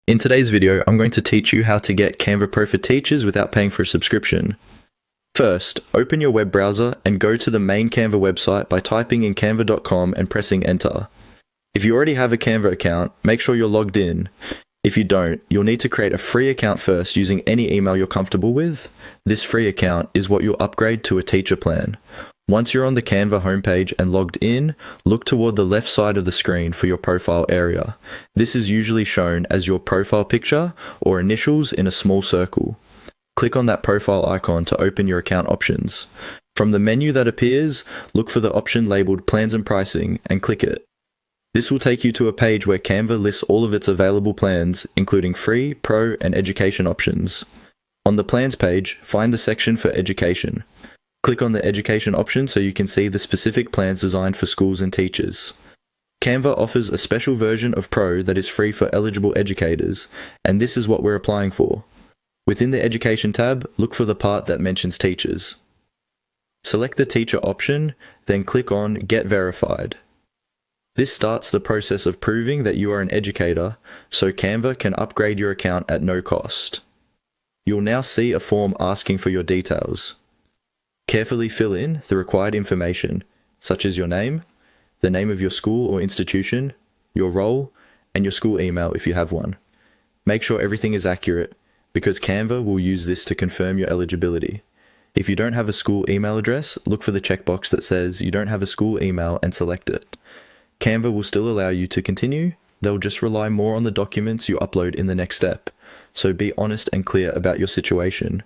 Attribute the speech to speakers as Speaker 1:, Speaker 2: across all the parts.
Speaker 1: In today's video, I'm going to teach you how to get Canva Pro for Teachers without paying for a subscription. First, open your web browser and go to the main Canva website by typing in canva.com and pressing enter. If you already have a Canva account, make sure you're logged in. If you don't, you'll need to create a free account first using any email you're comfortable with. This free account is what you'll upgrade to a teacher plan. Once you're on the Canva homepage and logged in, look toward the left side of the screen for your profile area. This is usually shown as your profile picture or initials in a small circle. Click on that profile icon to open your account options. From the menu that appears, look for the option labeled Plans and Pricing and click it. This will take you to a page where Canva lists all of its available plans, including free, pro, and education options. On the Plans page, find the section for Education. Click on the Education option so you can see the specific plans designed for schools and teachers. Canva offers a special version of Pro that is free for eligible educators, and this is what we're applying for. Within the Education tab, look for the part that mentions teachers. Select the teacher option, then click on Get Verified. This starts the process of proving that you are an educator, so Canva can upgrade your account at no cost. You'll now see a form asking for your details. Carefully fill in the required information, such as your name, the name of your school or institution, your role, and your school email if you have one. Make sure everything is accurate, because Canva will use this to confirm your eligibility. If you don't have a school email address, look for the checkbox that says you don't have a school email and select it. Canva will still allow you to continue. They'll just rely more on the documents you upload in the next step, so be honest and clear about your situation.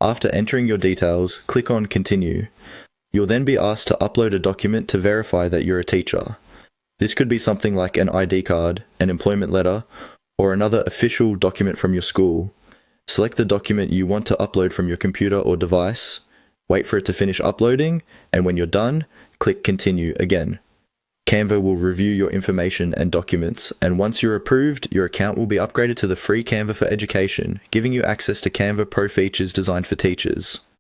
Speaker 1: After entering your details, click on Continue. You'll then be asked to upload a document to verify that you're a teacher. This could be something like an ID card, an employment letter, or another official document from your school. Select the document you want to upload from your computer or device, wait for it to finish uploading, and when you're done, click Continue again. Canva will review your information and documents, and once you're approved, your account will be upgraded to the free Canva for Education, giving you access to Canva Pro features designed for teachers.